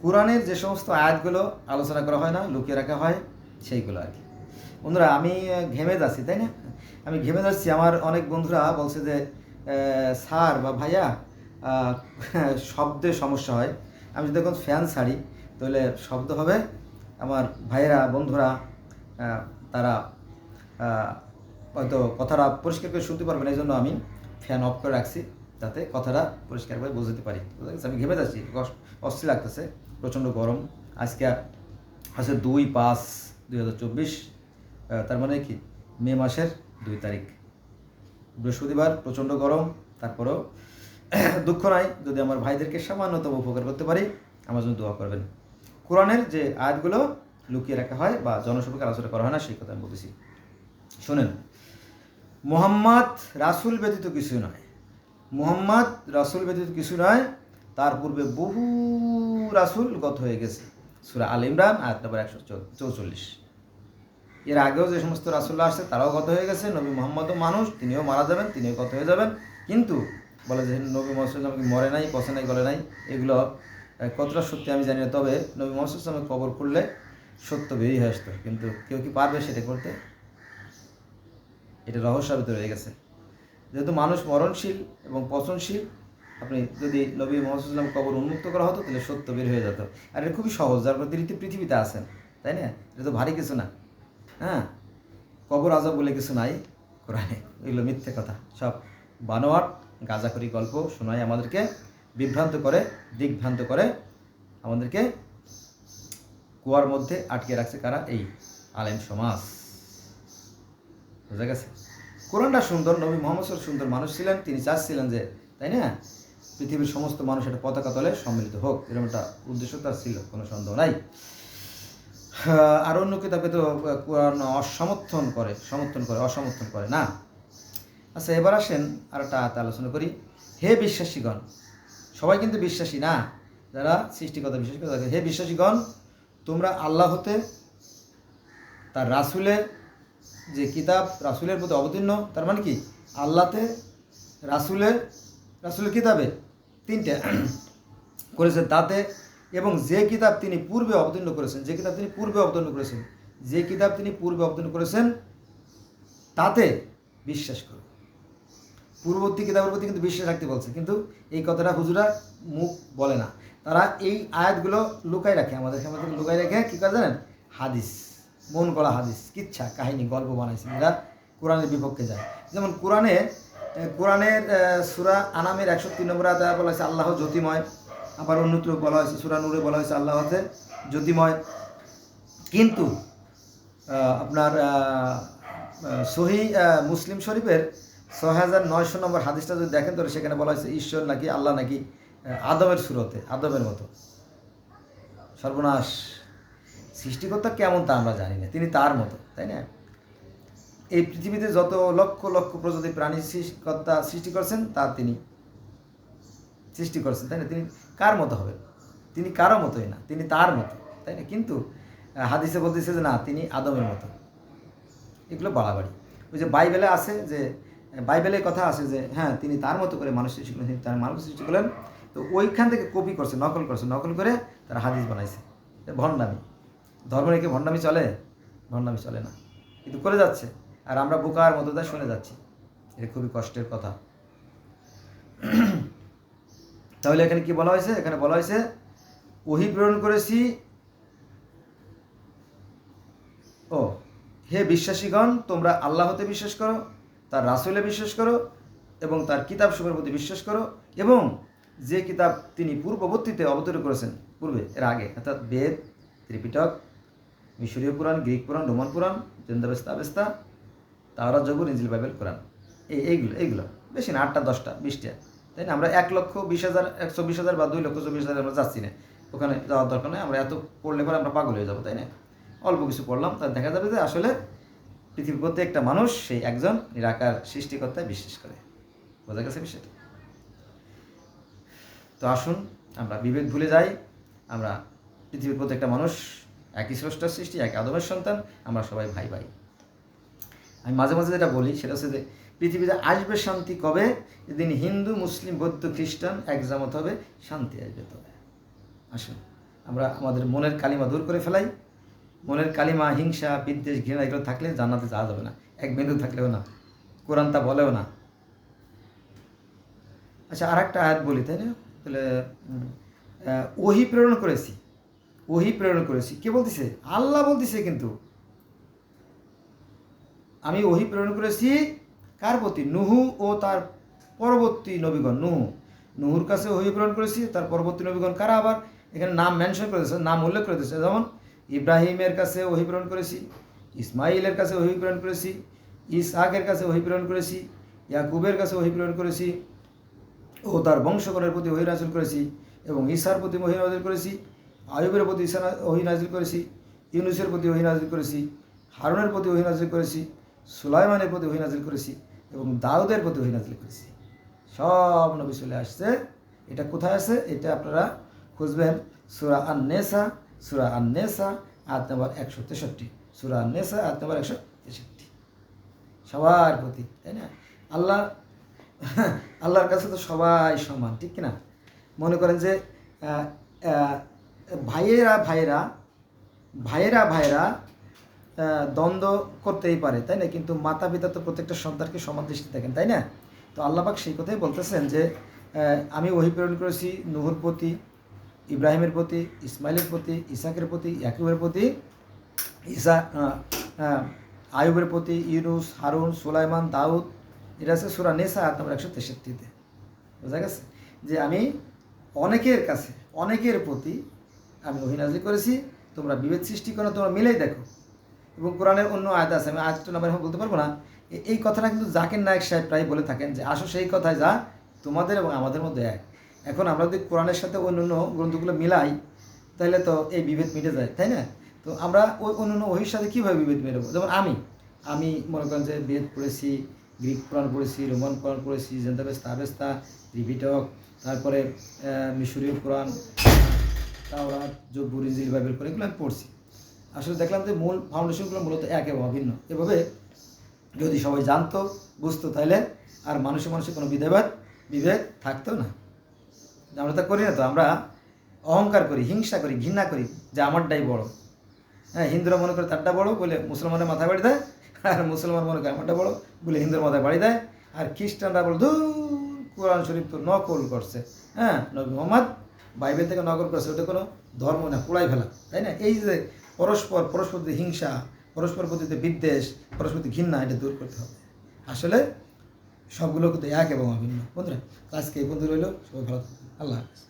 কোরআনের যে সমস্ত আয়াতগুলো আলোচনা করা হয় না, লুকিয়ে রাখা হয়, সেইগুলো আর কি। বন্ধুরা, আমি ঘেমে যাচ্ছি, তাই না? আমি ঘেমে যাচ্ছি। আমার অনেক বন্ধুরা বলছে যে স্যার বা ভাইয়া শব্দে সমস্যা হয়। আমি যদি এখন ফ্যান ছাড়ি তাহলে শব্দ হবে। আমার ভাইয়েরা, বন্ধুরা তারা হয়তো কথাটা পরিষ্কার করে শুনতে পারবে না, এই জন্য আমি ফ্যান অফ করে রাখছি, যাতে কথাটা পরিষ্কারভাবে বুঝতে পারি। বুঝতে গেছে? আমি ঘেমে যাচ্ছি, অস্থির লাগতেছে, প্রচণ্ড গরম। আজকে আছে 2/5/2024, তার মানে কি মে মাসের 2 তারিখ, বৃহস্পতিবার। প্রচণ্ড গরম, তারপরেও দুঃখ নাই। যদি আমার ভাইদেরকে সামান্যতম উপকার করতে পারি, আমার জন্য দোয়া করবেন। কোরআনের যে আয়াতগুলো লুকিয়ে রাখা হয় বা জনসম্পর্কে আলোচনা করা হয় না, সেই কথা আমি বলতেছি। শোনেন, মুহাম্মদ রাসূল ব্যতীত কিছু নয়। মুহাম্মদ রাসূল ব্যতীত কিছু নয়। তার পূর্বে বহু রাসূল গত হয়ে গেছে। সূরা আল ইমরান আয়াত নম্বর 144। এর আগেও যে সমস্ত রাসূলরা আসছে তারাও গত হয়ে গেছে। নবী মুহাম্মদও মানুষ, তিনিও মারা যাবেন, তিনিও গত হয়ে যাবেন। কিন্তু বলে যে নবী মুহাম্মদ সাল্লাল্লাহু আলাইহি ওয়াসাল্লাম মরে নাই, পচে নাই, গলে নাই, এগুলো কতটা সত্যি আমি জানি না। তবে নবী মুহাম্মদ সাল্লাল্লাহু আলাইহি ওয়াসাল্লামের কবর খুললে সত্য বেরিয়ে হয়ে আসতো, কিন্তু কেউ কি পারবে সেটা করতে? এটা রহস্যের ভিতরে রয়ে গেছে। যেহেতু মানুষ মরণশীল এবং পচনশীল, আপনি যদি নবী মুহাম্মদ সাল্লাল্লাহু আলাইহি ওয়াসাল্লাম কবর উন্মুক্ত করা হতো তাহলে সত্য বের হয়ে যেত। আর এটা খুবই সহজ, যার প্রতি পৃথিবীতে আছেন, তাই না? এটা তো ভারী কিছু না। হ্যাঁ, কবর আজব বলে কিছু নাই কোরআনে, এগুলো মিথ্যে কথা, সব বানোয়াট গাঁজাখড়ি গল্প শোনায় আমাদেরকে, বিভ্রান্ত করে, দিকভ্রান্ত করে আমাদেরকে কুয়ার মধ্যে আটকে রাখছে। কারা? এই আলেম সমাজ। বুঝা গেছে? কোরআনটা সুন্দর, নবী মুহাম্মদ সাল্লাল্লাহু আলাইহি ওয়াসাল্লাম সুন্দর মানুষ ছিলেন, তিনি চাচ্ছিলেন যে, তাই না, পৃথিবীর সমস্ত মানুষ একটা পতাকা তলে সম্মিলিত হোক, এরকম একটা উদ্দেশ্য তার ছিল, কোনো সন্দেহ নাই। আর অন্য কিতাবে তো কোরআন সমর্থন করে, অসমর্থন করে না। আচ্ছা, এবার আসেন আর একটা আলোচনা করি। হে বিশ্বাসীগণ, সবাই কিন্তু বিশ্বাসী না, যারা সৃষ্টিকর্তা বিশ্বাস করে থাকে। হে বিশ্বাসীগণ, তোমরা আল্লাহ হতে, তার রাসূলের যে কিতাব রাসূলের প্রতি অবতীর্ণ, তার মানে কি আল্লাহতে, রাসূলের কিতাবে 3টে করেছেন তাতে, এবং যে কিতাব তিনি পূর্বে অবতীর্ণ করেছেন তাতে বিশ্বাস করো। পূর্ববর্তী কিতাবের প্রতি কিন্তু বিশ্বাস রাখতে বলছে, কিন্তু এই কথাটা হুজুরা মুখ বলে না। তারা এই আয়াতগুলো লুকাই রাখে, আমাদের লুকাই রেখে কী করে জানেন? হাদিস, মন গড়া হাদিস, কিচ্ছা কাহিনী, গল্প বানাইছে, এরা কোরআনের বিপক্ষে যায়। যেমন কোরআনের সূরা আনামের 103 নম্বর আয়াতে বলা হয়েছে আল্লাহ জ্যোতিময়। আবার অন্যত্র বলা হয়েছে সূরা নূরে বলা হয়েছে আল্লাহ হচ্ছে জ্যোতিময়। কিন্তু আপনার সহিহ মুসলিম শরীফের 6900 নম্বর হাদিসটা যদি দেখেন তাহলে সেখানে বলা হয়েছে ঈশ্বর নাকি, আল্লাহ নাকি আদমের সুরতে, আদমের মতো। সর্বনাশ! সৃষ্টিকর্তা কেমন তা আমরা জানি না, তিনি তার মতো, তাই না? এই পৃথিবীতে যত লক্ষ লক্ষ প্রজাতি প্রাণী কর্তা সৃষ্টি করছেন, তা তিনি সৃষ্টি করছেন, তাই না? তিনি কার মতো হবে? তিনি কারো মতোই না, তিনি তার মতো, তাই না? কিন্তু হাদিসে বলতেছে যে না, তিনি আদমের মতো। এগুলো বাড়াবাড়ি। ওই যে বাইবেলে আছে, যে বাইবেলে কথা আছে যে হ্যাঁ, তিনি তার মতো করে মানুষ সৃষ্টি করলেন, তিনি তার মানুষ সৃষ্টি করলেন। তো ওইখান থেকে কপি করছে, নকল করে তারা হাদিস বানাইছে। ভণ্ডামি। ধর্ম রেখে ভণ্ডামি চলে? ভণ্ডামি চলে না, কিন্তু করে যাচ্ছে। আর আমরা বোকার মতো তা শুনে যাচ্ছি। এটা খুবই কষ্টের কথা। তাহলে এখানে কি বলা হয়েছে? এখানে বলা হয়েছে ওহী প্রেরণ করেছি। হে বিশ্বাসীগণ, তোমরা আল্লাহ হতে বিশ্বাস করো, তার রাসূলে বিশ্বাস করো, এবং তার কিতাবসমূহের প্রতি বিশ্বাস করো, এবং যে কিতাব তিনি পূর্ববর্তীতে অবতীর্ণ করেছেন, পূর্বে, এর আগে, অর্থাৎ বেদ, ত্রিপিটক, মিশরীয় পুরাণ, গ্রিক পুরাণ, রোমান পুরাণ, জেন্দাবেস্তা, আবেস্তা, তাওরাত, জবুর, ইনজিল, বাইবেল, কোরআন, এইগুলো বেশি না, 8টা 10টা 20টা, তাই না? আমরা 1,20,000 120,000 বা 2,24,000 আমরা যাচ্ছি না, ওখানে যাওয়ার দরকার নেই। আমরা এত পড়লে পরে আমরা পাগল হয়ে যাবো, তাই না? অল্প কিছু পড়লাম, তার দেখা যাবে যে আসলে পৃথিবীর প্রত্যেকটা মানুষ সেই একজন নিরাকার সৃষ্টিকর্তায় বিশ্বাস করে। বোঝা গেছে বিষয়টা? তো আসুন আমরা বিভেদ ভুলে যাই। আমরা পৃথিবীর প্রত্যেকটা মানুষ একই স্রষ্টার সৃষ্টি, এক আদমের সন্তান, আমরা সবাই ভাই ভাই। আমি মাঝে মাঝে যেটা বলি সেটা হচ্ছে যে পৃথিবীতে আসবে শান্তি কবে? যেদিন হিন্দু, মুসলিম, বৌদ্ধ, খ্রিস্টান একজামত হবে, শান্তি আসবে তবে। আসুন আমরা আমাদের মনের কালিমা দূর করে ফেলাই। মনের কালিমা, হিংসা, বিদ্বেষ, ঘৃণা এগুলো থাকলে জান্নাতে যাওয়া যাবে না, এক বিন্দু থাকলেও না, কোরআন তা বলেও না। আচ্ছা, আর একটা আয়াত বলি, তাই না? তাহলে ওহী প্রেরণ করেছি, ওহী প্রেরণ করেছি, কে বলতেছে? আল্লাহ বলতেছে। কিন্তু আমি ওহী প্রেরণ করেছি কার প্রতি? নুহু ও তার পরবর্তী নবীগণ। নুহুর কাছে ওহী প্রেরণ করেছি, তার পরবর্তী নবীগণ কারা? আবার এখানে নাম মেনশন করে দিয়েছে, নাম উল্লেখ করে দিয়েছে। যেমন ইব্রাহিমের কাছে ওহী প্রেরণ করেছি, ইসমাইলের কাছে ওহী প্রেরণ করেছি, ইসহাকের কাছে ওহী প্রেরণ করেছি, ইয়াকুবের কাছে ওহী প্রেরণ করেছি ও তার বংশগণের প্রতি ওহী নাজিল করেছি, এবং ঈসার প্রতি ওহী নাজিল করেছি, আইয়ুবের প্রতি ওহী নাজিল করেছি, ইউনুসের প্রতি ওহী নাজিল করেছি, হারুনের প্রতি ওহী নাজিল করেছি, সুলাইমানের প্রতি ওহী নাজিল করেছি, এবং দাউদের প্রতি ওহী নাজিল করেছি। সব নবী চলে আসছে। এটা কোথায় আছে? এটা আপনারা খুঁজবেন সূরা আন-নেসা, সূরা আন-নেসা আয়াত নম্বর 163, সূরা আন-নেসা আয়াত নম্বর 163। সবার প্রতি, তাই না? আল্লাহর কাছে তো সবাই সমান, ঠিক কিনা? মনে করেন যে ভাইয়েরা দ্বন্দ্ব করতেই পারে, তাই না? কিন্তু মাতা পিতা তো প্রত্যেকটা সন্তানকে সমান দৃষ্টি দেখেন, তাই না? তো আল্লাহ পাক সেই কথাই বলতেছেন যে আমি ওহী প্রেরণ করেছি নূহের প্রতি, ইব্রাহিমের প্রতি, ইসমাইলের প্রতি, ইসাকের প্রতি, ইয়াকুবের প্রতি, আইয়ুবের প্রতি, ইউনুস, হারুন, সুলাইমান, দাউদ। এটা আছে সূরা নেসা আয়াত নম্বর 163-তে। বোঝা গেছে যে আমি অনেকের প্রতি আমি ওহী নাজিল করেছি। তোমরা বিভেদ সৃষ্টি করো, তোমরা মিলেই দেখো। এবং কোরআনের অন্য আয়াত আছে, আমি আয়াতটা নাম্বার এখন বলতে পারবো না। এই কথাটা কিন্তু জাকির নায়েক সাহেব প্রায় বলে থাকেন যে আসো সেই কথায় যা তোমাদের এবং আমাদের মধ্যে এক। এখন আমরা যদি কোরআনের সাথে অন্য গ্রন্থগুলো মিলাই তাহলে তো এই বিভেদ মিটে যায়, তাই না? তো আমরা ওই অন্য ওহির সাথে কীভাবে বিভেদ মেটাবো? যেমন আমি মনে করেন যে বেদ পড়েছি, গ্রিক পুরাণ পড়েছি, রোমান পুরাণ পড়েছি, জেন্দাবেস্তা, আবেস্তা, ত্রিপিটক, তারপরে মিশরীয় পুরাণ, তাওরাত, জব্বুর, ইনজিল, বাইবেল করে এগুলো আমি পড়ছি। আসলে দেখলাম যে মূল ফাউন্ডেশনগুলো মূলত এক এবং অভিন্ন। এভাবে যদি সবাই জানতো, বুঝতো, তাহলে আর মানুষে কোনো বিভেদ থাকতো না। আমরা তা করি না তো। আমরা অহংকার করি, হিংসা করি, ঘৃণা করি যে আমারটাই বড়। হ্যাঁ, হিন্দুরা মনে করে তারটা বড় বলে মুসলমানের মাথায় বাড়ি দেয়, আর মুসলমান মনে করে আমারটা বড় বলে হিন্দুর মাথায় বাড়ি দেয়। আর খ্রিস্টানরা বলে ধুর, কোরআন শরীফ তো নকল করছে। হ্যাঁ, নবী মুহাম্মদ বাইবেল থেকে নকল করছে, ওটা কোনো ধর্ম না, পোড়াই ফেলা, তাই না? এই যে পরস্পর হিংসা, পরস্পর প্রতি বিদ্বেষ, পরস্পর ঘৃণা, এটা দূর করতে হবে। আসলে সবগুলো কিন্তু এক এবং অভিন্ন। বন্ধুরা, আজকে এই বন্ধু রইল, সবাই ভালো থাকবেন। আল্লাহ হাফেজ।